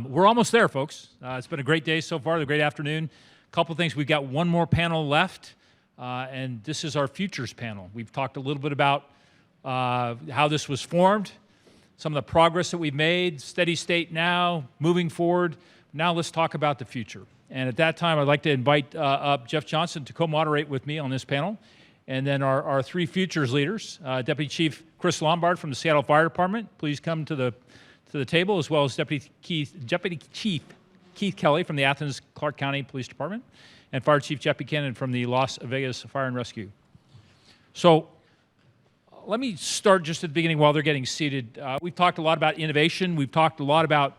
We're almost there, folks. It's been a great day so far, a great afternoon. A couple things. We've got one more panel left, and this is our futures panel. We've talked a little bit about how this was formed, some of the progress that we've made, steady state now, moving forward. Now let's talk about the future. And at that time, I'd like to invite up Jeff Johnson to co-moderate with me on this panel. And then our three futures leaders, Deputy Chief Chris Lombard from the Seattle Fire Department, please come to the table, as well as Deputy Chief Keith Kelley from the Athens-Clark County Police Department, and Fire Chief Jeff Buchanan from the Las Vegas Fire and Rescue. So let me start just at the beginning while they're getting seated. We've talked a lot about innovation. We've talked a lot about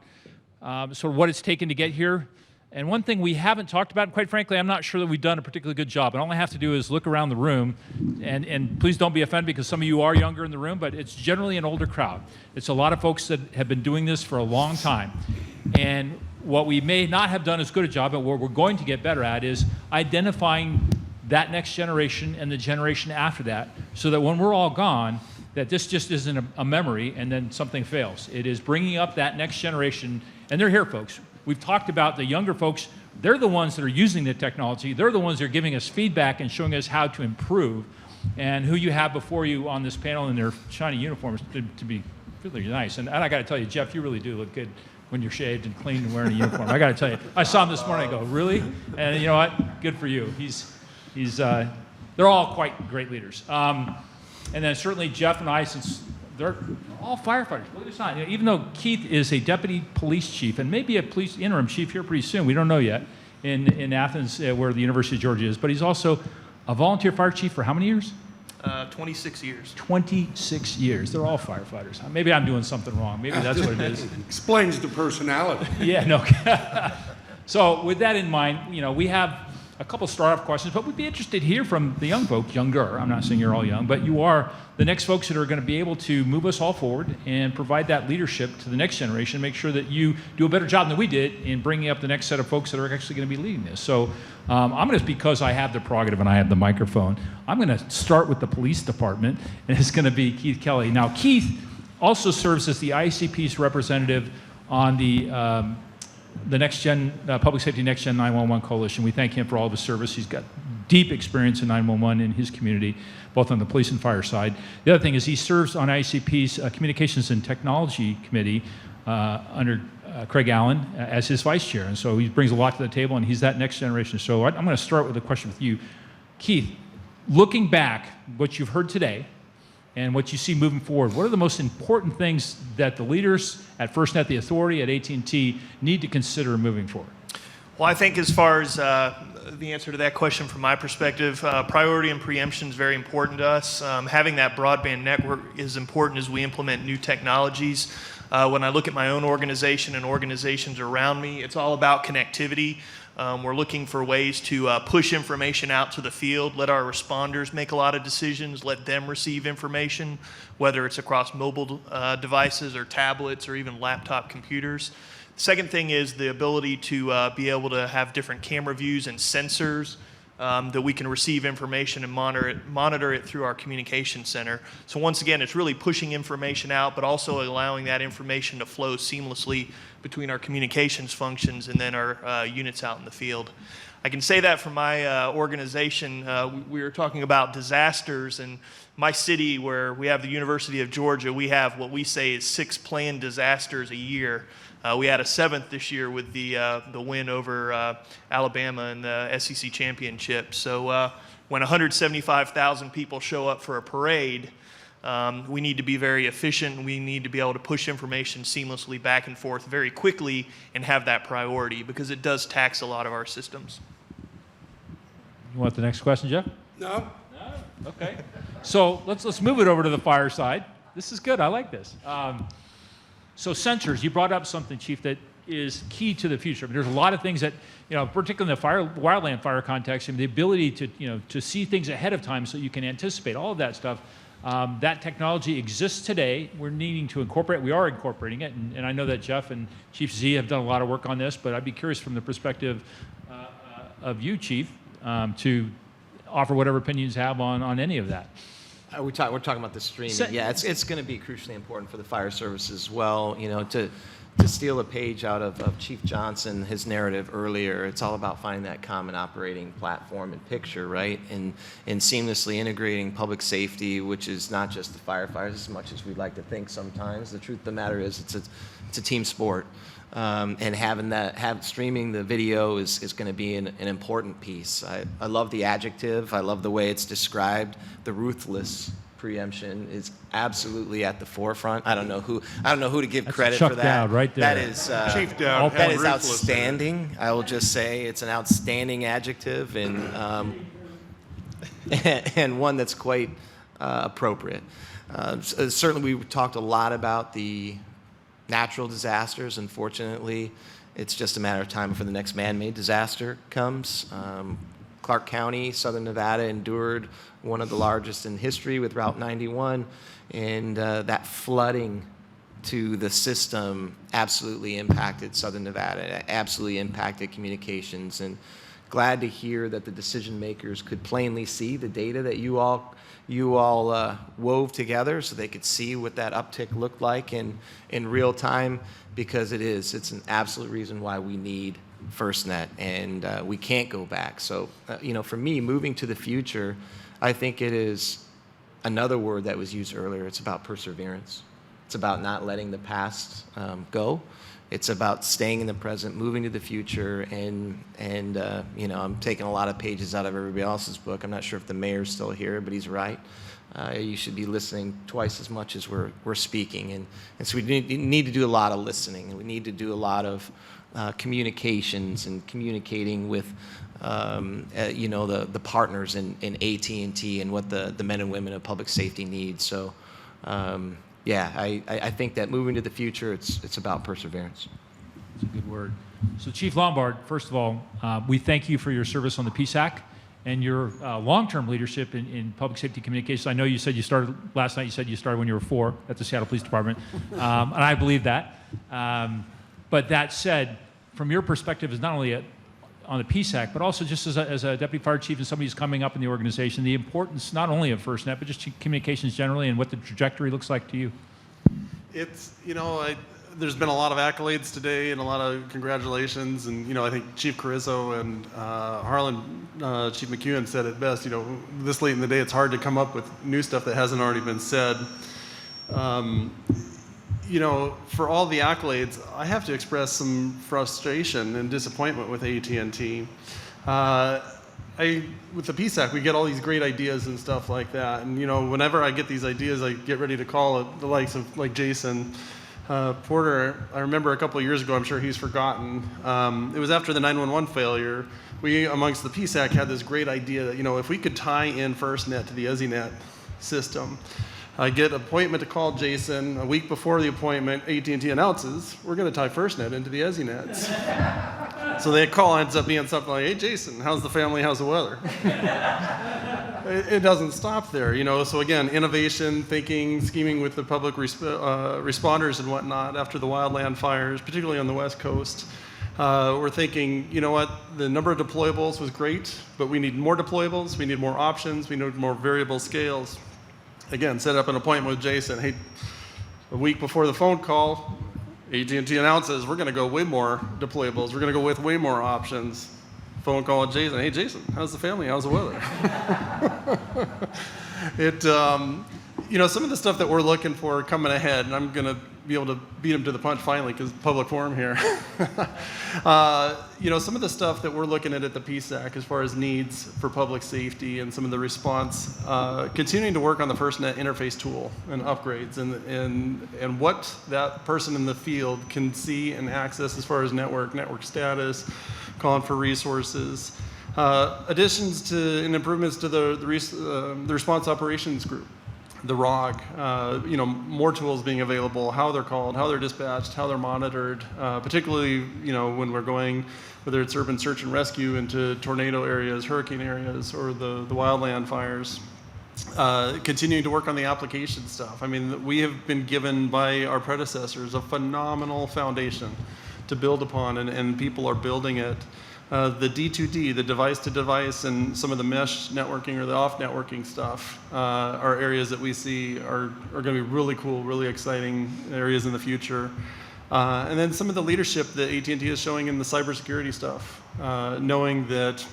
sort of what it's taken to get here. And one thing we haven't talked about, and quite frankly, I'm not sure that we've done a particularly good job. And all I have to do is look around the room, and please don't be offended because some of you are younger in the room, but it's generally an older crowd. It's a lot of folks that have been doing this for a long time. And what we may not have done as good a job, but what we're going to get better at is identifying that next generation and the generation after that, so that when we're all gone, that this just isn't a memory and then something fails. It is bringing up that next generation, and they're here, folks. We've talked about the younger folks. They're the ones that are using the technology. They're the ones that are giving us feedback and showing us how to improve. And who you have before you on this panel in their shiny uniforms to be really nice. And I got to tell you, Jeff, you really do look good when you're shaved and clean and wearing a uniform. I got to tell you, I saw him this morning. I go, really? And you know what? Good for you. They're all quite great leaders. And then certainly Jeff and I, since they're all firefighters. Believe it or not, even though Keith is a deputy police chief and maybe a police interim chief here pretty soon, we don't know yet, in Athens, where the University of Georgia is, but he's also a volunteer fire chief for how many years? 26 years. 26 years. They're all firefighters. Maybe I'm doing something wrong. Maybe that's what it is. Explains the personality. Yeah, no. So with that in mind, we have a couple start-off questions, but we'd be interested to hear from the young folks, younger. I'm not saying you're all young, but you are the next folks that are going to be able to move us all forward and provide that leadership to the next generation, make sure that you do a better job than we did in bringing up the next set of folks that are actually going to be leading this. So I'm going to, because I have the prerogative and I have the microphone, I'm going to start with the police department, and it's going to be Keith Kelley. Now, Keith also serves as the ICP's representative on the Next Gen, Public Safety Next Gen 911 Coalition. We thank him for all of his service. He's got deep experience in 911 in his community, both on the police and fire side. The other thing is he serves on ICP's Communications and Technology Committee under Craig Allen as his vice chair. And so he brings a lot to the table, and he's that next generation. So I'm going to start with a question with you. Keith, looking back, what you've heard today, and what you see moving forward, what are the most important things that the leaders at FirstNet, the authority at AT&T, need to consider moving forward? Well, I think as far as the answer to that question from my perspective, priority and preemption is very important to us. Having that broadband network is important as we implement new technologies. When I look at my own organization and organizations around me, it's all about connectivity. We're looking for ways to push information out to the field, let our responders make a lot of decisions, let them receive information, whether it's across mobile devices or tablets or even laptop computers. The second thing is the ability to be able to have different camera views and sensors that we can receive information and monitor it through our communication center. So once again, it's really pushing information out, but also allowing that information to flow seamlessly between our communications functions and then our units out in the field. I can say that from my organization. We were talking about disasters, and my city, where we have the University of Georgia, we have what we say is 6 planned disasters a year. We had a 7th this year with the win over Alabama in the SEC championship. So when 175,000 people show up for a parade, we need to be very efficient. We need to be able to push information seamlessly back and forth very quickly and have that priority, because it does tax a lot of our systems. You want the next question, Jeff? No. No? Okay. So let's move it over to the fire side. This is good. I like this. So sensors, you brought up something, Chief, that is key to the future. I mean, there's a lot of things that, particularly in the wildland fire context, the ability to see things ahead of time so you can anticipate all of that stuff. That technology exists today. We're needing to incorporate. We are incorporating it, and I know that Jeff and Chief Z have done a lot of work on this. But I'd be curious from the perspective of you, Chief, to offer whatever opinions you have on any of that. We're talking about the streaming. Yeah, it's going to be crucially important for the fire service as well. To to steal a page out of Chief Johnson, his narrative earlier, it's all about finding that common operating platform and picture, right? And seamlessly integrating public safety, which is not just the firefighters as much as we'd like to think sometimes. The truth of the matter is it's a team sport. And streaming the video is going to be an important piece. I love the adjective. I love the way it's described. The ruthless preemption is absolutely at the forefront. I don't know who to give credit Chuck for that. Dowd right there. That is Chief Dowd that had is ruthless in it. outstanding. I will just say it's an outstanding adjective and one that's quite appropriate. Certainly, we talked a lot about the natural disasters. Unfortunately, it's just a matter of time before the next man-made disaster comes. Clark County, Southern Nevada, endured one of the largest in history with Route 91, and that flooding to the system absolutely impacted Southern Nevada. It absolutely impacted communications, and glad to hear that the decision makers could plainly see the data that you all wove together so they could see what that uptick looked like in real time, because it's an absolute reason why we need FirstNet, and we can't go back. So, for me, moving to the future, I think it is another word that was used earlier. It's about perseverance. It's about not letting the past go. It's about staying in the present, moving to the future, and I'm taking a lot of pages out of everybody else's book. I'm not sure if the mayor's still here, but he's right. You should be listening twice as much as we're speaking, and so we need to do a lot of listening, and we need to do a lot of communications and communicating with the partners in AT&T and what the men and women of public safety need. So. I think that moving to the future, it's about perseverance. That's a good word. So Chief Lombard, first of all, we thank you for your service on the PSAC and your long-term leadership in public safety communications. I know you said you started last night. You said you started when you were 4 at the Seattle Police Department, and I believe that. But that said, from your perspective, is not only on the PSAC, but also just as a deputy fire chief and somebody who's coming up in the organization, the importance not only of FirstNet, but just communications generally and what the trajectory looks like to you. It's, there's been a lot of accolades today and a lot of congratulations. And, I think Chief Carrizo and Harlan, Chief McEwen said it best, this late in the day, it's hard to come up with new stuff that hasn't already been said. For all the accolades, I have to express some frustration and disappointment with AT&T. With the PSAC, we get all these great ideas and stuff like that. And, whenever I get these ideas, I get ready to call the likes of Jason Porter. I remember a couple of years ago, I'm sure he's forgotten. It was after the 911 failure. We, amongst the PSAC, had this great idea that, if we could tie in FirstNet to the EZNet system, I get an appointment to call Jason. A week before the appointment, AT&T announces, we're going to tie FirstNet into the EZNets. So the call ends up being something like, hey, Jason, how's the family, how's the weather? It doesn't stop there, So again, innovation, thinking, scheming with the public responders and whatnot after the wildland fires, particularly on the West Coast. We're thinking, the number of deployables was great, but we need more deployables, we need more options, we need more variable scales. Again, set up an appointment with Jason. Hey, a week before the phone call, AT&T announces we're going to go way more deployables. We're going to go with way more options. Phone call with Jason. Hey, Jason, how's the family? How's the weather? Some of the stuff that we're looking for coming ahead, and I'm going to be able to beat them to the punch finally because public forum here. Some of the stuff that we're looking at the PSAC as far as needs for public safety and some of the response, continuing to work on the FirstNet interface tool and upgrades and what that person in the field can see and access as far as network status, calling for resources, additions to and improvements to the response operations group. The ROG, more tools being available, how they're called, how they're dispatched, how they're monitored, particularly, when we're going, whether it's urban search and rescue into tornado areas, hurricane areas, or the wildland fires. Continuing to work on the application stuff. I mean, we have been given by our predecessors a phenomenal foundation to build upon, and people are building it. The D2D, the device-to-device, and some of the mesh networking or the off-networking stuff are areas that we see are going to be really cool, really exciting areas in the future. And then some of the leadership that AT&T is showing in the cybersecurity stuff, knowing that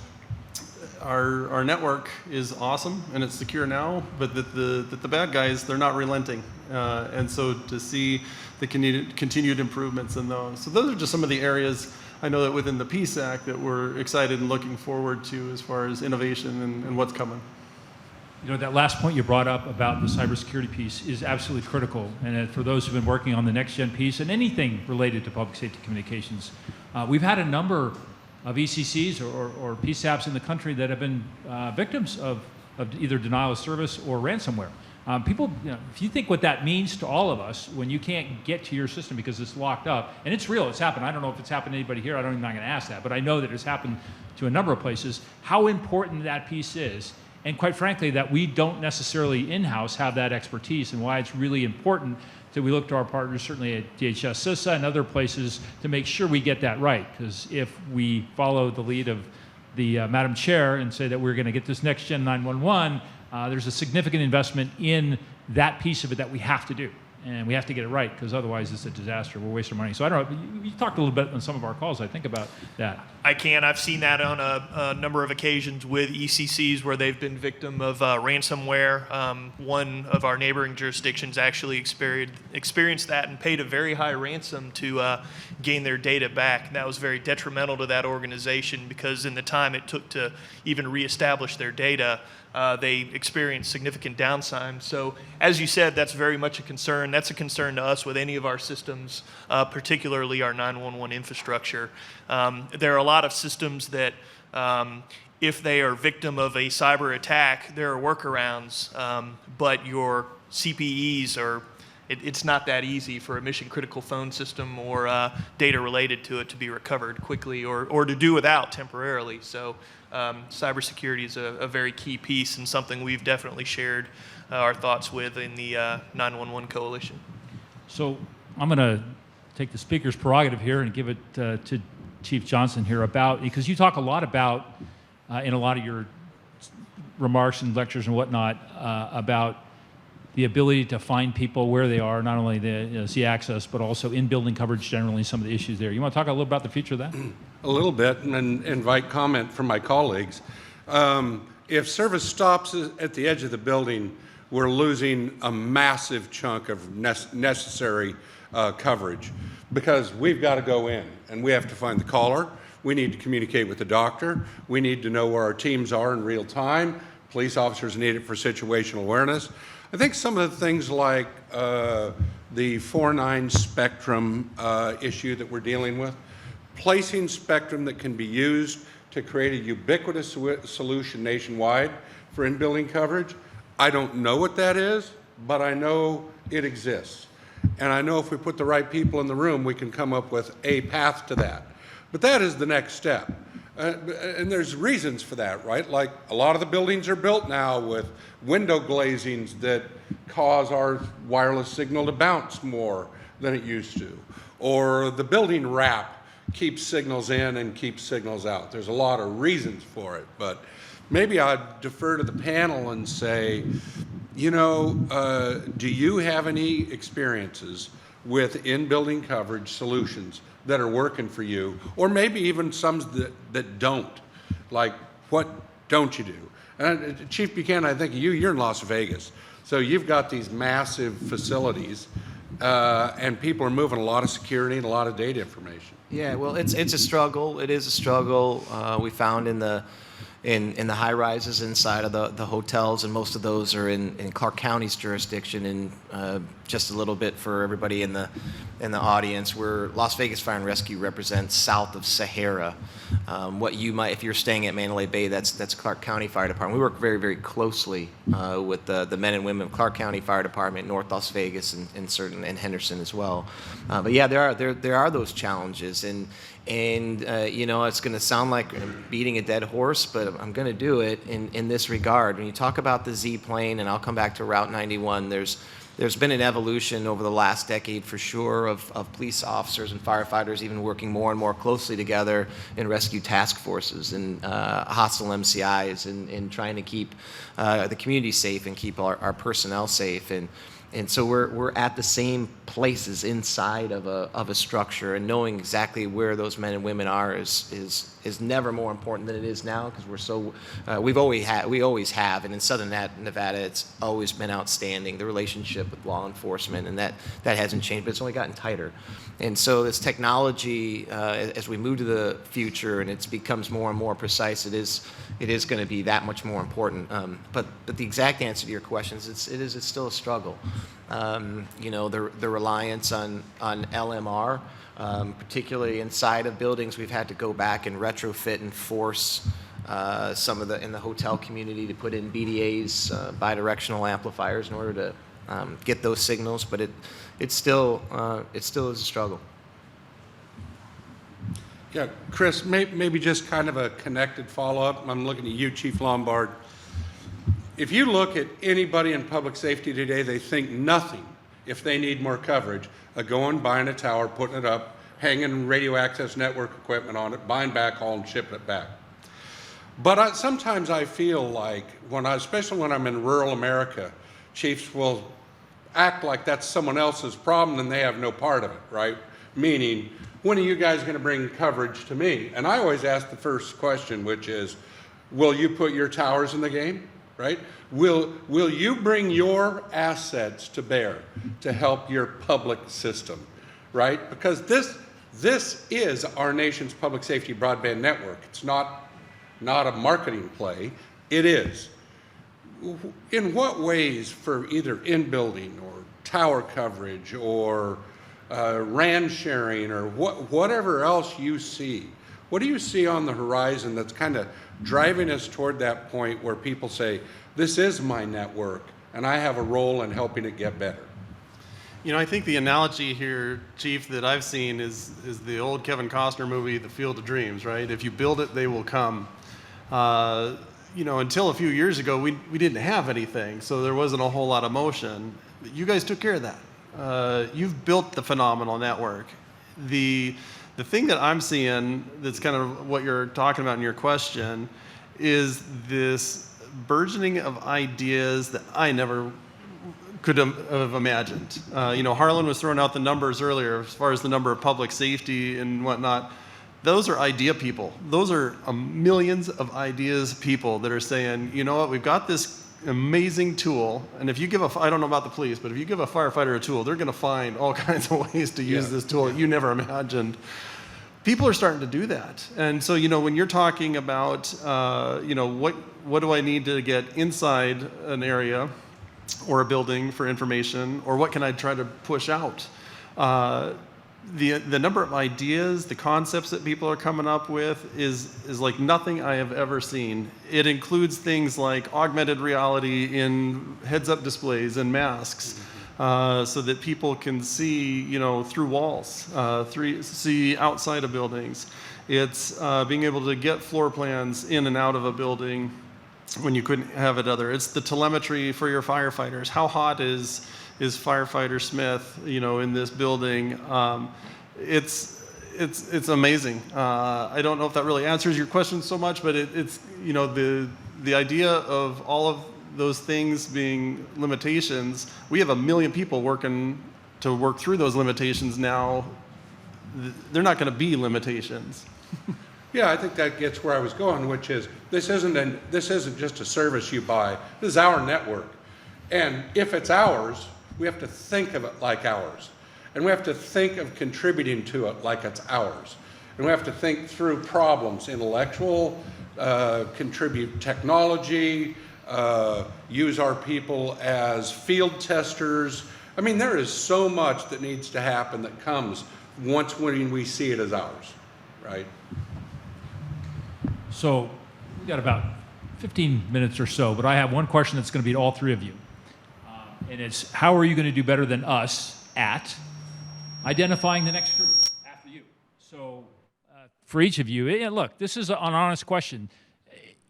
our network is awesome and it's secure now, but that the bad guys, they're not relenting. And so to see the continued improvements in those. So those are just some of the areas I know that within the Peace Act that we're excited and looking forward to as far as innovation and what's coming. You know, that last point you brought up about the cybersecurity piece is absolutely critical. And for those who've been working on the next gen piece and anything related to public safety communications, we've had a number of ECCs or PSAPs in the country that have been victims of either denial of service or ransomware. People, you know, if you think what that means to all of us when you can't get to your system because it's locked up, and it's real, it's happened. I don't know if it's happened to anybody here. I'm not going to ask that, but I know that it's happened to a number of places. How important that piece is. And quite frankly, that we don't necessarily in-house have that expertise, and why it's really important that we look to our partners, certainly at DHS CISA and other places, to make sure we get that right. Because if we follow the lead of the Madam Chair and say that we're going to get this next gen 911, there's a significant investment in that piece of it that we have to do. And we have to get it right, because otherwise it's a disaster. We'll waste our money. So I don't know, you talked a little bit on some of our calls, I think, about that. I can. I've seen that on a number of occasions with ECCs where they've been victim of ransomware. One of our neighboring jurisdictions actually experienced that and paid a very high ransom to gain their data back. And that was very detrimental to that organization, because in the time it took to even reestablish their data, they experienced significant downtime. So as you said, that's very much a concern. That's a concern to us with any of our systems, particularly our 911 infrastructure. There are a lot of systems that if they are victim of a cyber attack, there are workarounds, but your CPEs are, it's not that easy for a mission critical phone system or data related to it to be recovered quickly or to do without temporarily. So cybersecurity is a very key piece and something we've definitely shared our thoughts with in the 911 Coalition. So I'm going to take the speaker's prerogative here and give it to Chief Johnson here about, because you talk a lot about, in a lot of your remarks and lectures and whatnot, about the ability to find people where they are, not only the see access, but also in building coverage generally, some of the issues there. You want to talk a little about the future of that? A little bit, and invite comment from my colleagues. If service stops at the edge of the building, we're losing a massive chunk of necessary coverage, because we've got to go in and we have to find the caller. We need to communicate with the doctor. We need to know where our teams are in real time. Police officers need it for situational awareness. I think some of the things like the 4.9 spectrum issue that we're dealing with, placing spectrum that can be used to create a ubiquitous solution nationwide for in-building coverage. I don't know what that is, but I know it exists. And I know if we put the right people in the room, we can come up with a path to that. But that is the next step. And there's reasons for that, right? Like a lot of the buildings are built now with window glazings that cause our wireless signal to bounce more than it used to. Or the building wrap keeps signals in and keeps signals out. There's a lot of reasons for it, but maybe I'd defer to the panel and say, you know, do you have any experiences with in-building coverage solutions that are working for you, or maybe even some that don't? Like, what don't you do? And Chief Buchanan, I think you're in Las Vegas, so you've got these massive facilities, and people are moving a lot of security and a lot of data information. Yeah, well, it's a struggle. It is a struggle. We found in the high rises inside of the hotels, and most of those are in Clark County's jurisdiction. And just a little bit for everybody in the audience, where Las Vegas Fire and Rescue represents south of Sahara. What you might, if you're staying at Mandalay Bay, that's Clark County Fire Department. We work very, very closely with the men and women of Clark County Fire Department, North Las Vegas, and Henderson as well. But yeah, there are those challenges, and you know, it's going to sound like I'm beating a dead horse, but I'm going to do it in this regard. When you talk about the Z-plane, and I'll come back to Route 91, there's been an evolution over the last decade for sure of police officers and firefighters even working more and more closely together in rescue task forces and hostile MCIs and trying to keep the community safe and keep our personnel safe. And And so we're at the same places inside of a structure, and knowing exactly where those men and women are is never more important than it is now, because we always have, and in Southern Nevada it's always been outstanding, the relationship with law enforcement, and that hasn't changed, but it's only gotten tighter. And so this technology, as we move to the future and it becomes more and more precise, it is going to be that much more important. But the exact answer to your questions, it's still a struggle. The reliance on LMR, particularly inside of buildings, we've had to go back and retrofit and force some of in the hotel community to put in BDAs, bidirectional amplifiers, in order to get those signals. But it still is a struggle. Yeah, Chris, maybe just kind of a connected follow-up. I'm looking at you, Chief Lombard. If you look at anybody in public safety today, they think nothing, if they need more coverage, of going, buying a tower, putting it up, hanging radio access network equipment on it, buying backhaul and shipping it back. But sometimes I feel like, especially when I'm in rural America, chiefs will act like that's someone else's problem and they have no part of it, right? Meaning, when are you guys going to bring coverage to me? And I always ask the first question, which is, will you put your towers in the game, right? Will you bring your assets to bear to help your public system, right? Because this is our nation's public safety broadband network. It's not a marketing play, it is. In what ways, for either in-building or tower coverage or RAN sharing or whatever else you see, what do you see on the horizon that's kind of driving us toward that point where people say, this is my network and I have a role in helping it get better? I think the analogy here, Chief, that I've seen is the old Kevin Costner movie, The Field of Dreams, right? If you build it, they will come. Until a few years ago, we didn't have anything, so there wasn't a whole lot of motion. You guys took care of that. You've built the phenomenal network. The thing that I'm seeing, that's kind of what you're talking about in your question, is this burgeoning of ideas that I never could have imagined. Harlan was throwing out the numbers earlier as far as the number of public safety and whatnot. Those are idea people. Those are millions of ideas people that are saying, you know what, we've got this amazing tool, and if you give I don't know about the police, but if you give a firefighter a tool, they're going to find all kinds of ways to use this tool that you never imagined. People are starting to do that. And so, when you're talking about, what do I need to get inside an area or a building for information, or what can I try to push out? The number of ideas, the concepts that people are coming up with is like nothing I have ever seen. It includes things like augmented reality in heads-up displays and masks, so that people can see, through walls, see outside of buildings. It's being able to get floor plans in and out of a building when you couldn't have it other. It's the telemetry for your firefighters. How hot is firefighter Smith, in this building? It's amazing. I don't know if that really answers your question so much, but it's the idea of all of those things being limitations. We have 1 million people working to work through those limitations now. They're not going to be limitations. Yeah, I think that gets where I was going, which is this isn't just a service you buy. This is our network, and if it's ours, we have to think of it like ours, and we have to think of contributing to it like it's ours, and we have to think through problems, intellectual, contribute technology, use our people as field testers. I mean, there is so much that needs to happen that comes once when we see it as ours, right? So we've got about 15 minutes or so, but I have one question that's going to be to all three of you. And it's, how are you going to do better than us at identifying the next group after you? So for each of you, look, this is an honest question.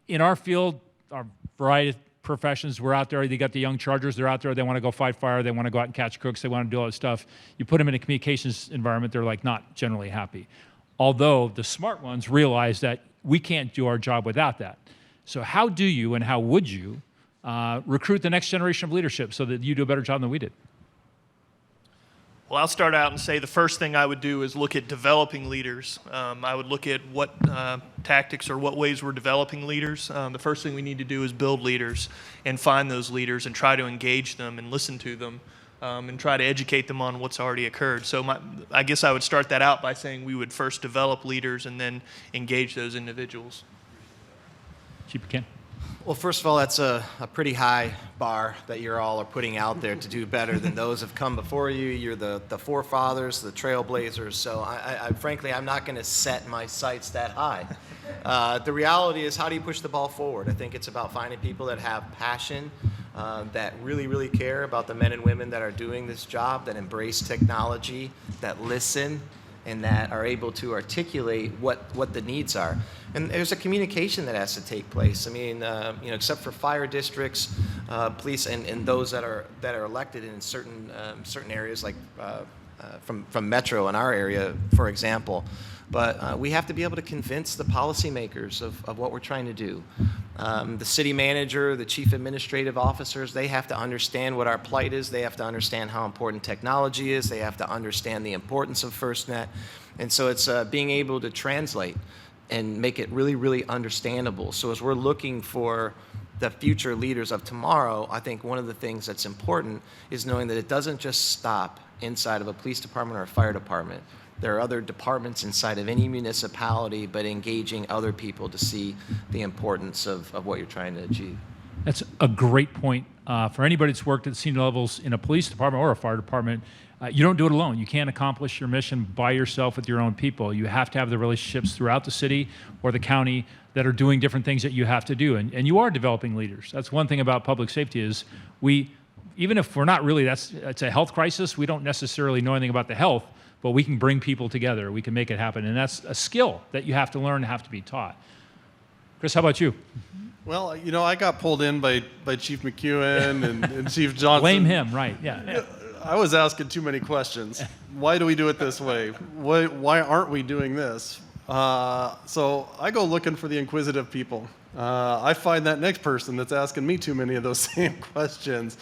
In our field, our variety of professions, we're out there. They got the young chargers. They're out there. They want to go fight fire. They want to go out and catch crooks. They want to do all that stuff. You put them in a communications environment, they're like not generally happy. Although the smart ones realize that we can't do our job without that. So how do you and how would you recruit the next generation of leadership so that you do a better job than we did? Well, I'll start out and say the first thing I would do is look at developing leaders. I would look at what tactics or what ways we're developing leaders. The first thing we need to do is build leaders and find those leaders and try to engage them and listen to them and try to educate them on what's already occurred. So I guess I would start that out by saying we would first develop leaders and then engage those individuals. Chief Buchanan. Well, first of all, that's a pretty high bar that you're all are putting out there to do better than those have come before you. You're the forefathers, the trailblazers. So frankly, I'm not going to set my sights that high. The reality is, how do you push the ball forward? I think it's about finding people that have passion, that really, really care about the men and women that are doing this job, that embrace technology, that listen, and that are able to articulate what the needs are. And there's a communication that has to take place. I mean, except for fire districts, police, and those that are elected in certain areas, like from Metro in our area, for example. But we have to be able to convince the policymakers of what we're trying to do. The city manager, the chief administrative officers, they have to understand what our plight is. They have to understand how important technology is. They have to understand the importance of FirstNet. And so it's being able to translate and make it really, really understandable. So as we're looking for the future leaders of tomorrow, I think one of the things that's important is knowing that it doesn't just stop inside of a police department or a fire department. There are other departments inside of any municipality, but engaging other people to see the importance of what you're trying to achieve. That's a great point. For anybody that's worked at senior levels in a police department or a fire department, you don't do it alone. You can't accomplish your mission by yourself with your own people. You have to have the relationships throughout the city or the county that are doing different things that you have to do. And you are developing leaders. That's one thing about public safety is even if we're not really, it's a health crisis, we don't necessarily know anything about the health, but we can bring people together. We can make it happen. And that's a skill that you have to learn and have to be taught. Chris, how about you? Well, I got pulled in by Chief McEwen and Chief Johnson. Blame him, right, yeah. I was asking too many questions. Why do we do it this way? Why aren't we doing this? So I go looking for the inquisitive people. I find that next person that's asking me too many of those same questions,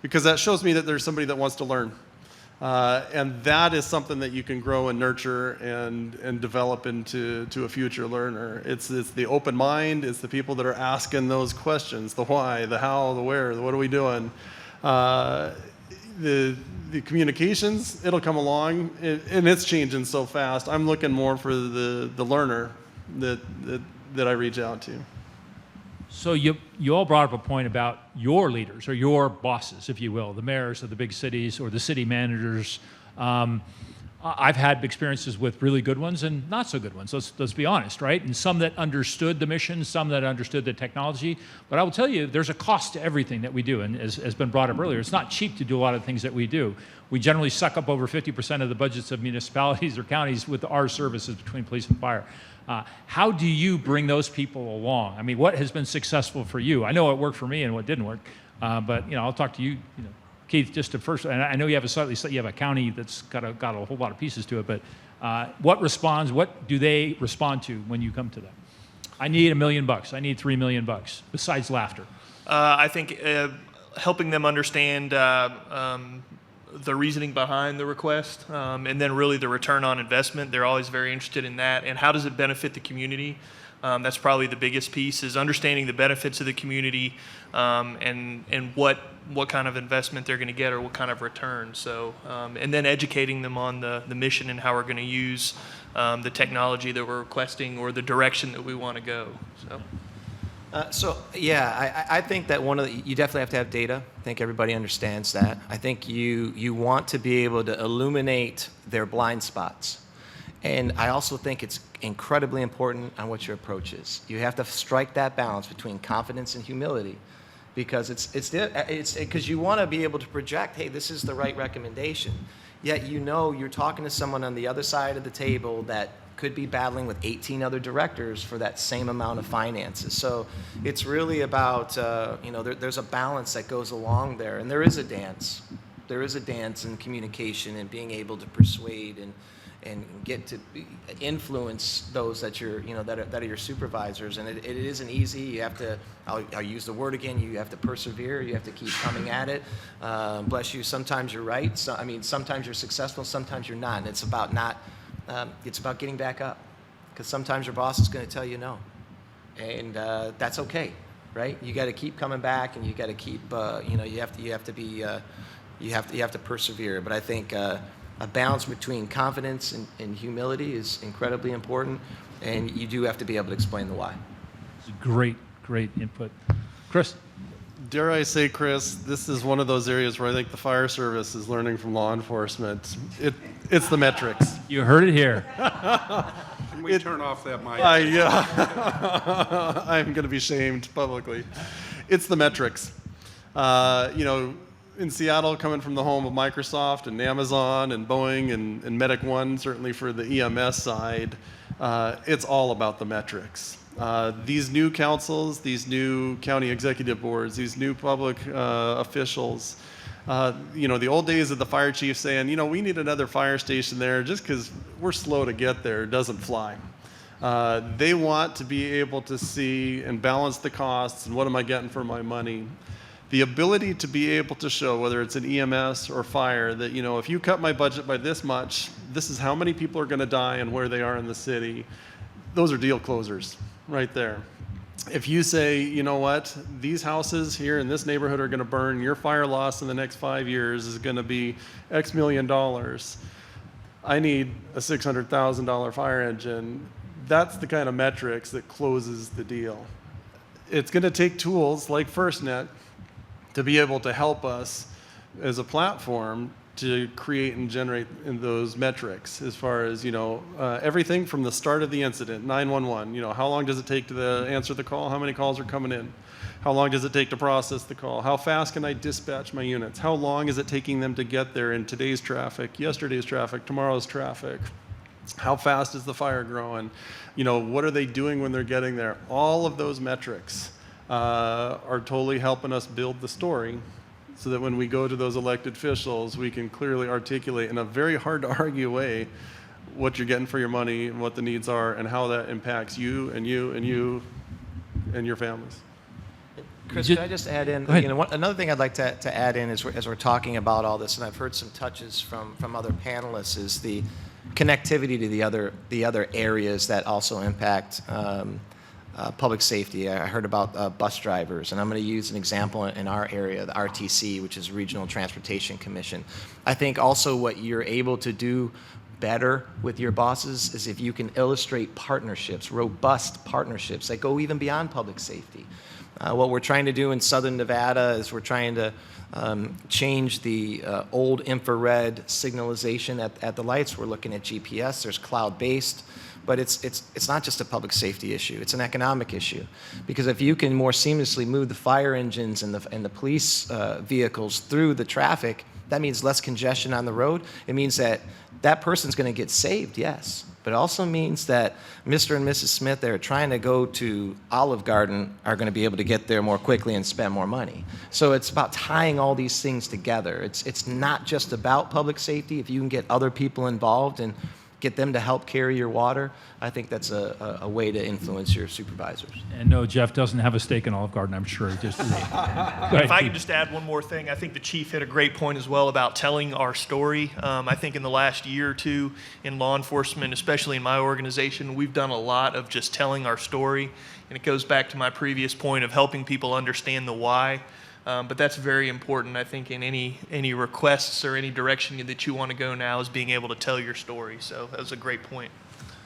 because that shows me that there's somebody that wants to learn. And that is something that you can grow and nurture and develop into a future learner. It's the open mind. It's the people that are asking those questions: the why, the how, the where, the what are we doing. The communications, it'll come along, and it's changing so fast. I'm looking more for the learner that I reach out to. So you all brought up a point about your leaders or your bosses, if you will, the mayors of the big cities or the city managers. I've had experiences with really good ones and not so good ones. Let's be honest, right? And some that understood the mission, some that understood the technology. But I will tell you, there's a cost to everything that we do. And as has been brought up earlier, it's not cheap to do a lot of things that we do. We generally suck up over 50% of the budgets of municipalities or counties with our services between police and fire. How do you bring those people along? I mean, what has been successful for you? I know what worked for me and what didn't work. But I'll talk to you, Keith, just to first, and I know you have a county that's got a whole lot of pieces to it, but what do they respond to when you come to them? I need $1 million. I need $3 million, besides laughter. I think helping them understand the reasoning behind the request, and then really the return on investment. They're always very interested in that. And how does it benefit the community? That's probably the biggest piece, is understanding the benefits of the community, and what kind of investment they're going to get or what kind of return. So, and then educating them on the mission and how we're going to use the technology that we're requesting or the direction that we want to go. So. I think that you definitely have to have data. I think everybody understands that. I think you want to be able to illuminate their blind spots. And I also think it's incredibly important on what your approach is. You have to strike that balance between confidence and humility, because it's because you want to be able to project, hey, this is the right recommendation. Yet you're talking to someone on the other side of the table that could be battling with 18 other directors for that same amount of finances. So it's really about, there's a balance that goes along there. And there is a dance. There is a dance in communication and being able to persuade and get to influence those that you're, that are your supervisors. And it isn't easy. You have to, I'll use the word again, you have to persevere. You have to keep coming at it. Bless you, sometimes you're right. Sometimes you're successful, sometimes you're not. And it's about it's about getting back up. Because sometimes your boss is going to tell you no. And that's okay, right? You got to keep coming back, and you got to keep, you have to persevere. But I think a balance between confidence and humility is incredibly important, and you do have to be able to explain the why. It's great input. Chris? Dare I say, Chris, this is one of those areas where I think the fire service is learning from law enforcement. It's the metrics. You heard it here. Can we turn off that mic? I'm going to be shamed publicly. It's the metrics. In Seattle, coming from the home of Microsoft and Amazon and Boeing and Medic One, certainly for the EMS side, it's all about the metrics. These new councils, these new county executive boards, these new public officials, the old days of the fire chief saying, we need another fire station there just because we're slow to get there doesn't fly. They want to be able to see and balance the costs and what am I getting for my money. The ability to be able to show, whether it's an EMS or fire, that, if you cut my budget by this much, this is how many people are going to die and where they are in the city. Those are deal closers right there. If you say, these houses here in this neighborhood are going to burn, your fire loss in the next 5 years is going to be X million dollars. I need a $600,000 fire engine. That's the kind of metrics that closes the deal. It's going to take tools like FirstNet to be able to help us as a platform to create and generate in those metrics as far as, everything from the start of the incident, 911, how long does it take to answer the call? How many calls are coming in? How long does it take to process the call? How fast can I dispatch my units? How long is it taking them to get there in today's traffic, yesterday's traffic, tomorrow's traffic? How fast is the fire growing? What are they doing when they're getting there? All of those metrics are totally helping us build the story so that when we go to those elected officials, we can clearly articulate in a very hard to argue way what you're getting for your money and what the needs are and how that impacts you and you and you and your families. Chris, can I just add in, another thing I'd like to add in as we're talking about all this, and I've heard some touches from other panelists, is the connectivity to the other areas that also impact public safety. I heard about bus drivers, and I'm going to use an example in our area, the RTC, which is Regional Transportation Commission. I think also what you're able to do better with your bosses is if you can illustrate partnerships, robust partnerships that go even beyond public safety. What we're trying to do in Southern Nevada is we're trying to change the old infrared signalization at the lights. We're looking at GPS. There's cloud-based. But it's not just a public safety issue. It's an economic issue. Because if you can more seamlessly move the fire engines and the police vehicles through the traffic, that means less congestion on the road. It means that person's going to get saved, yes. But it also means that Mr. and Mrs. Smith that are trying to go to Olive Garden are going to be able to get there more quickly and spend more money. So it's about tying all these things together. It's not just about public safety. If you can get other people involved and get them to help carry your water, I think that's a way to influence your supervisors. And no, Jeff doesn't have a stake in Olive Garden, I'm sure. Just If I can just add one more thing, I think the chief hit a great point as well about telling our story. I think in the last year or two in law enforcement, especially in my organization, we've done a lot of just telling our story. And it goes back to my previous point of helping people understand the why. But that's very important, I think, in any requests or any direction that you want to go now is being able to tell your story. So that was a great point.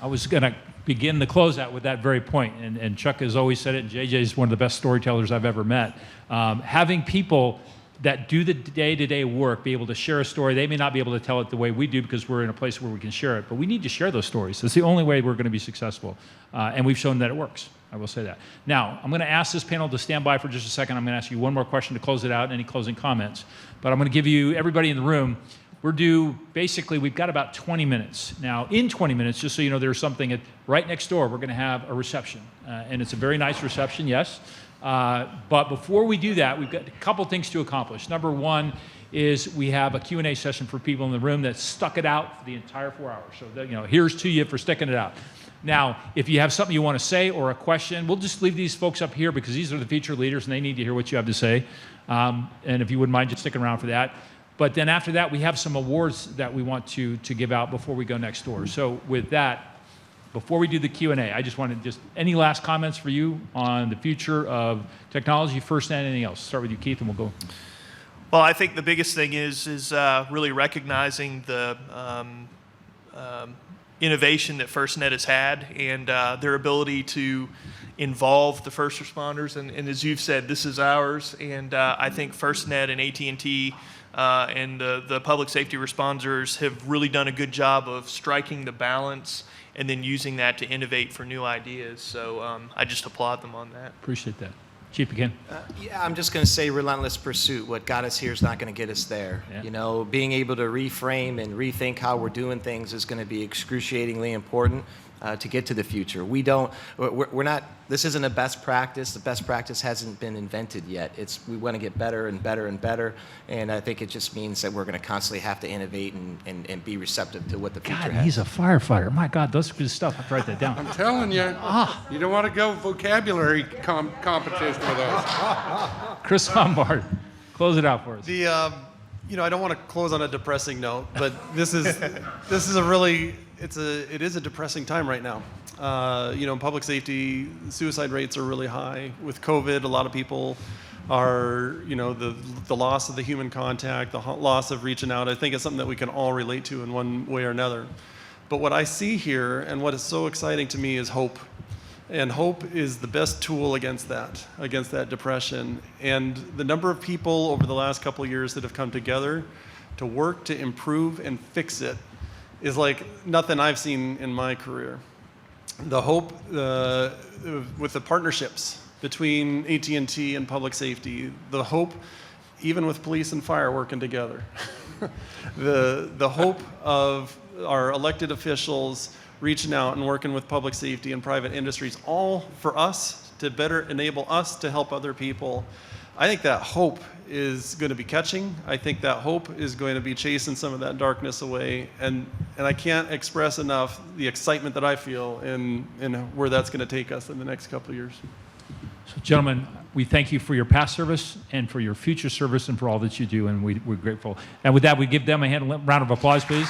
I was going to begin the closeout with that very point, and Chuck has always said it, and JJ is one of the best storytellers I've ever met. Having people that do the day-to-day work be able to share a story, they may not be able to tell it the way we do because we're in a place where we can share it, but we need to share those stories. It's the only way we're going to be successful, and we've shown that it works. I will say that. Now, I'm going to ask this panel to stand by for just a second. I'm going to ask you one more question to close it out, any closing comments. But I'm going to give you, everybody in the room, we've got about 20 minutes. Now, in 20 minutes, just so you know, there's something right next door, we're going to have a reception. And it's a very nice reception, yes. But before we do that, we've got a couple things to accomplish. Number one is we have a Q&A session for people in the room that stuck it out for the entire 4 hours. So that, here's to you for sticking it out. Now, if you have something you want to say or a question, we'll just leave these folks up here because these are the featured leaders and they need to hear what you have to say. And if you wouldn't mind just sticking around for that. But then after that, we have some awards that we want to give out before we go next door. So with that, before we do the Q&A, I just wanted any last comments for you on the future of technology, FirstNet, anything else? Start with you, Keith, and we'll go. Well, I think the biggest thing is really recognizing the innovation that FirstNet has had and their ability to involve the first responders. And as you've said, this is ours. And I think FirstNet and AT&T and the public safety responders have really done a good job of striking the balance and then using that to innovate for new ideas. So I just applaud them on that. Appreciate that. Chief Buchanan. Yeah, I'm just going to say relentless pursuit. What got us here is not going to get us there. Yeah. Being able to reframe and rethink how we're doing things is going to be excruciatingly important to get to the future. We're not, this isn't a best practice. The best practice hasn't been invented yet. We want to get better and better and better. And I think it just means that we're going to constantly have to innovate and be receptive to what the future God, has. he's a firefighter. My God, that's good stuff. I have to write that down. I'm telling you, you don't want to go vocabulary competition with us. Chris Lombard, close it out for us. I don't want to close on a depressing note, but this is a really it is a depressing time right now. In public safety, suicide rates are really high. With COVID, a lot of people are, the loss of the human contact, the loss of reaching out. I think it's something that we can all relate to in one way or another. But what I see here, and what is so exciting to me, is hope. And hope is the best tool against that depression. And the number of people over the last couple of years that have come together to work to improve and fix it is like nothing I've seen in my career. The hope with the partnerships between AT&T and public safety, the hope even with police and fire working together, the hope of our elected officials reaching out and working with public safety and private industries, all for us to better enable us to help other people. I think that hope is going to be catching. I think that hope is going to be chasing some of that darkness away. And I can't express enough the excitement that I feel in where that's going to take us in the next couple of years. So, gentlemen, we thank you for your past service and for your future service and for all that you do, and we're grateful. And with that, we give them a round of applause, please.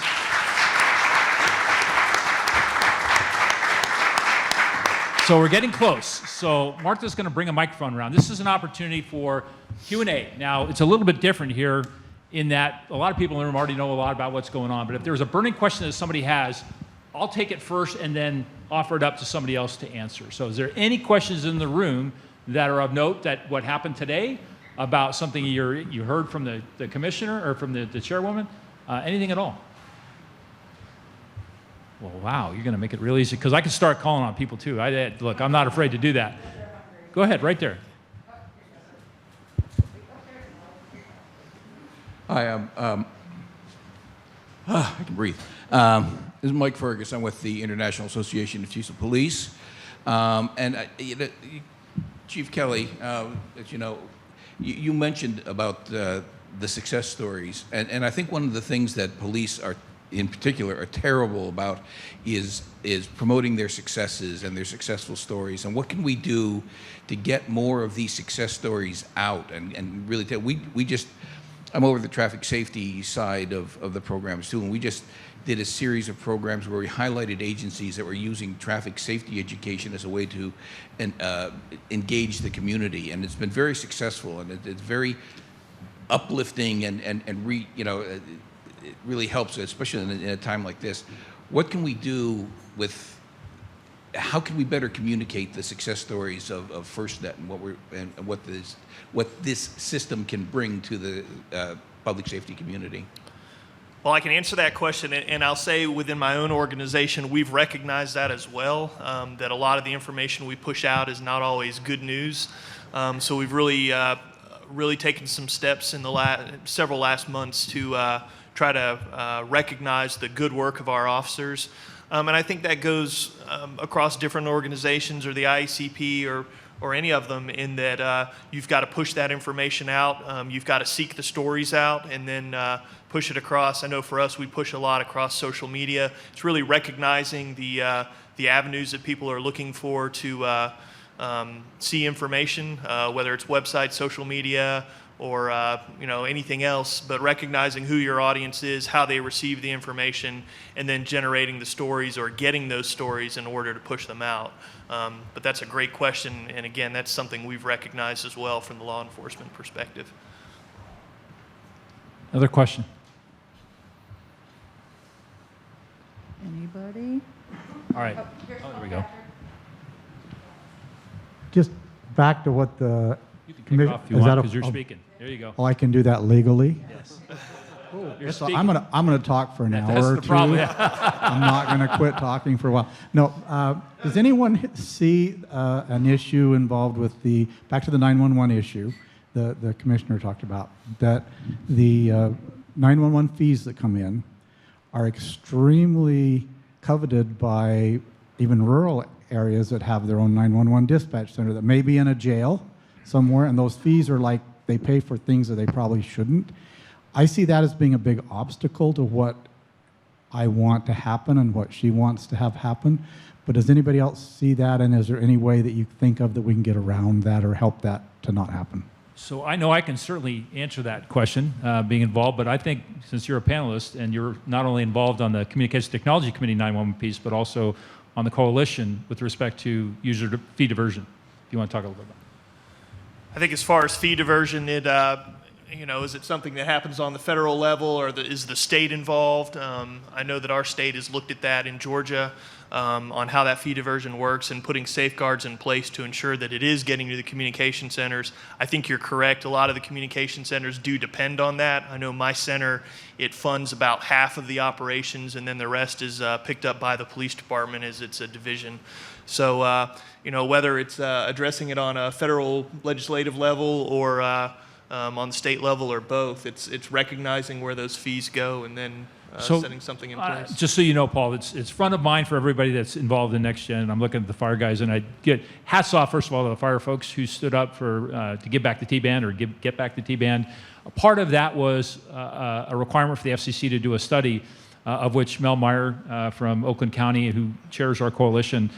So we're getting close. So Martha's going to bring a microphone around. This is an opportunity for Q&A. Now, it's a little bit different here in that a lot of people in the room already know a lot about what's going on. But if there's a burning question that somebody has, I'll take it first and then offer it up to somebody else to answer. So is there any questions in the room that are of note that what happened today about something you heard from the commissioner or from the chairwoman? Anything at all? Well, wow, you're going to make it real easy, because I can start calling on people, too. Look, I'm not afraid to do that. Go ahead, right there. Hi, I can breathe. This is Mike Ferguson. I'm with the International Association of Chiefs of Police. Chief Kelley, as you know, you mentioned about the success stories. And I think one of the things that police in particular are terrible about is promoting their successes and their successful stories. And what can we do to get more of these success stories out and really tell? I'm over the traffic safety side of the programs too, and we just did a series of programs where we highlighted agencies that were using traffic safety education as a way to engage the community, and it's been very successful, and it's very uplifting it really helps, especially in a time like this. What can we do how can we better communicate the success stories of FirstNet and what this system can bring to the public safety community? Well, I can answer that question, and I'll say within my own organization, we've recognized that as well, that a lot of the information we push out is not always good news. So we've really taken some steps in the several last months to try to recognize the good work of our officers. And I think that goes across different organizations, or the IACP, or or any of them, in that you've got to push that information out. You've got to seek the stories out and then push it across. I know for us, we push a lot across social media. It's really recognizing the avenues that people are looking for to see information, whether it's websites, social media, or anything else, but recognizing who your audience is, how they receive the information, and then generating the stories or getting those stories in order to push them out. But that's a great question, and again, that's something we've recognized as well from the law enforcement perspective. Another question? Anybody? All right. Oh, there we go. Just back to what the You can kick it commission. off if you want, because you're speaking. There you go. Oh, I can do that legally. Yes. Yes, so I'm gonna talk for an hour That's or the two. problem. I'm not gonna quit talking for a while. No, does anyone see an issue involved with back to the 911 issue the commissioner talked about, that the 911 fees that come in are extremely coveted by even rural areas that have their own 911 dispatch center that may be in a jail somewhere, and those fees are like they pay for things that they probably shouldn't. I see that as being a big obstacle to what I want to happen and what she wants to have happen. But does anybody else see that, and is there any way that you think of that we can get around that or help that to not happen? So I know I can certainly answer that question, being involved, but I think since you're a panelist and you're not only involved on the Communications Technology Committee 911 piece, but also on the coalition with respect to fee diversion, if you want to talk a little bit about it. I think as far as fee diversion, is it something that happens on the federal level, or is the state involved? I know that our state has looked at that in Georgia on how that fee diversion works and putting safeguards in place to ensure that it is getting to the communication centers. I think you're correct. A lot of the communication centers do depend on that. I know my center, it funds about half of the operations, and then the rest is picked up by the police department as it's a division. So, whether it's addressing it on a federal legislative level or on the state level or both, it's recognizing where those fees go and then setting something in place. Just so you know, Paul, it's front of mind for everybody that's involved in Next Gen. I'm looking at the fire guys, and I get hats off, first of all, to the fire folks who stood up to give back the T-band or get back the T-band. A part of that was a requirement for the FCC to do a study, of which Mel Meyer from Oakland County, who chairs our coalition,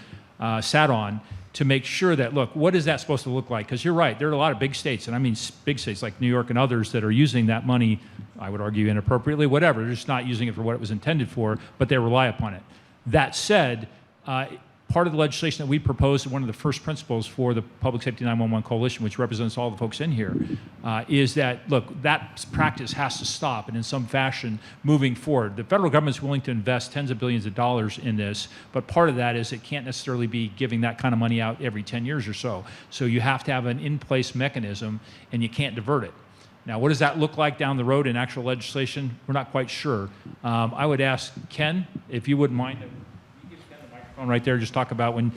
sat on, to make sure that, look, what is that supposed to look like? Because you're right, there are a lot of big states, and I mean big states like New York and others that are using that money, I would argue inappropriately, whatever, they're just not using it for what it was intended for, but they rely upon it. That said, part of the legislation that we proposed, one of the first principles for the Public Safety 911 Coalition, which represents all the folks in here, is that, look, that practice has to stop, and in some fashion, moving forward. The federal government's willing to invest tens of billions of dollars in this, but part of that is it can't necessarily be giving that kind of money out every 10 years or so. So you have to have an in-place mechanism, and you can't divert it. Now, what does that look like down the road in actual legislation? We're not quite sure. I would ask Ken, if you wouldn't mind, right there, just talk about when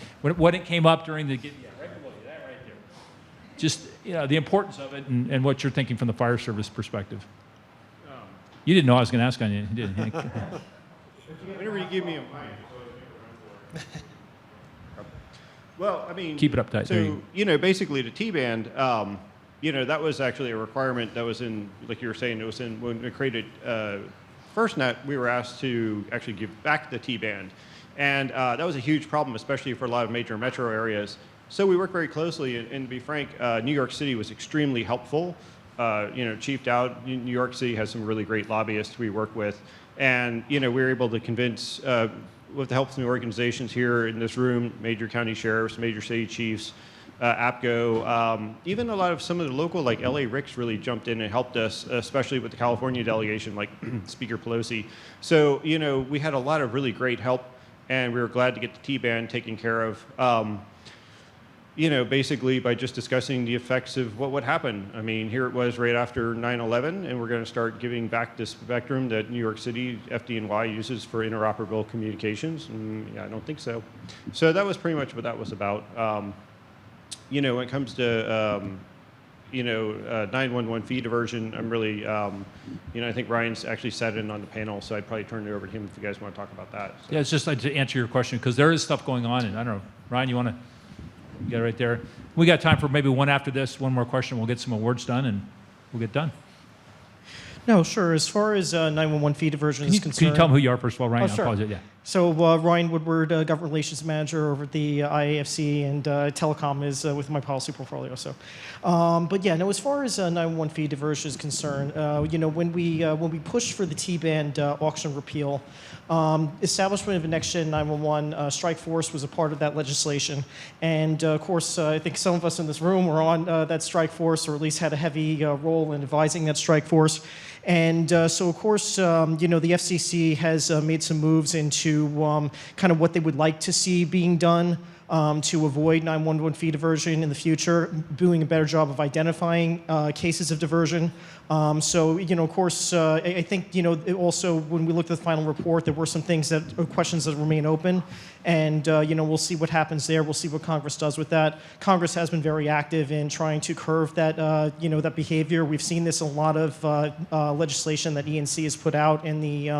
it came up during the, right below you, that right there. Just, the importance of it and what you're thinking from the fire service perspective. You didn't know I was going to ask on you, did you? Whenever you give me a mic. Well, I mean, Keep it up tight. So, basically the T-band, that was actually a requirement that was in, like you were saying, it was in, when we created FirstNet, we were asked to actually give back the T-band. And that was a huge problem, especially for a lot of major metro areas. So we worked very closely, and to be frank, New York City was extremely helpful. Chief Dowd, New York City has some really great lobbyists we work with. And, we were able to convince, with the help of some organizations here in this room, major county sheriffs, major city chiefs, APCO, even a lot of some of the local, like LA Ricks really jumped in and helped us, especially with the California delegation, like Speaker Pelosi. So, we had a lot of really great help, and we were glad to get the T-band taken care of, basically by just discussing the effects of what would happen. I mean, here it was right after 9/11, and we're going to start giving back the spectrum that New York City FDNY uses for interoperable communications. Yeah, I don't think so. So that was pretty much what that was about. When it comes to 911 fee diversion, I'm really, I think Ryan's actually sat in on the panel, so I'd probably turn it over to him if you guys want to talk about that. So. Yeah, it's just like to answer your question, because there is stuff going on, and I don't know, Ryan, you want to? You got it right there. We got time for maybe one after this, one more question. We'll get some awards done, and we'll get done. No, sure. As far as 911 fee diversion is concerned. Can you tell them who you are, first of all, Ryan? Oh, sure. I apologize. Yeah. So Ryan Woodward, Government Relations Manager over at the IAFC, and telecom is with my policy portfolio. So, but yeah, no. As far as 911 fee diversion is concerned, when we pushed for the T-band auction repeal, establishment of a next gen 911 strike force was a part of that legislation, and of course, I think some of us in this room were on that strike force, or at least had a heavy role in advising that strike force. And so, of course, the FCC has made some moves into kind of what they would like to see being done to avoid 911 fee diversion in the future, doing a better job of identifying cases of diversion. So, of course, I think, also when we looked at the final report, there were some questions that remain open. And, we'll see what happens there. We'll see what Congress does with that. Congress has been very active in trying to curb that, that behavior. We've seen this in a lot of legislation that ENC has put out, and the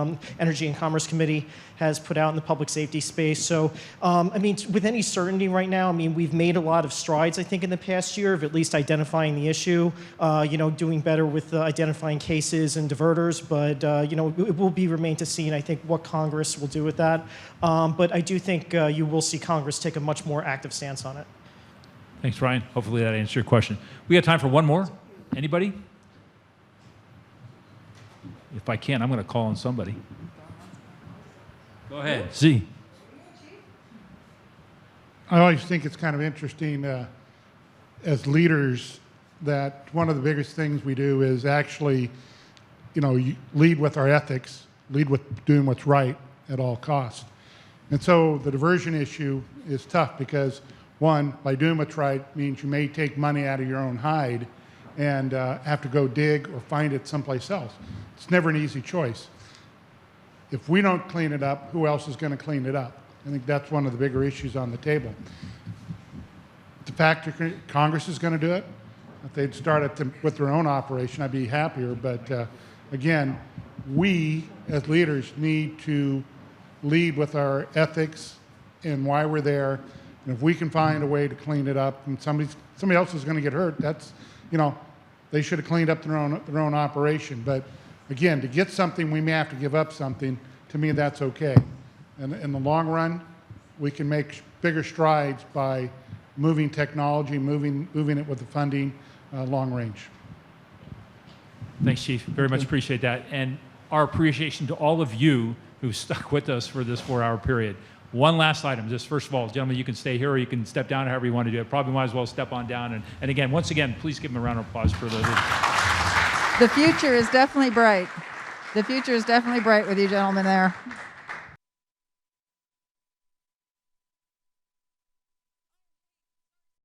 Energy and Commerce Committee has put out in the public safety space. So, with any certainty right now, we've made a lot of strides, I think, in the past year of at least identifying the issue, doing better with identifying cases and diverters. But, it will remain to see, I think, what Congress will do with that. But I do think you will see Congress take a much more active stance on it. Thanks, Ryan. Hopefully that answered your question. We got time for one more. Anybody? If I can, I'm going to call on somebody. Go ahead. Z. I always think it's kind of interesting as leaders that one of the biggest things we do is actually, lead with our ethics, lead with doing what's right at all costs. And so the diversion issue is tough because, one, by doing what's right means you may take money out of your own hide and have to go dig or find it someplace else. It's never an easy choice. If we don't clean it up, who else is going to clean it up? I think that's one of the bigger issues on the table. The fact that Congress is going to do it, if they'd start with their own operation, I'd be happier. But again, we as leaders need to lead with our ethics and why we're there. And if we can find a way to clean it up, and somebody else is going to get hurt, that's, they should have cleaned up their own operation. But again, to get something, we may have to give up something. To me, that's okay. And in the long run, we can make bigger strides by moving technology, moving it with the funding long range. Thanks, Chief. Very much appreciate that. And our appreciation to all of you who stuck with us for this 4-hour period. One last item. Just first of all, gentlemen, you can stay here or you can step down however you want to do it. Probably might as well step on down. And again, once again, please give them a round of applause for those. The future is definitely bright. The future is definitely bright with you gentlemen there.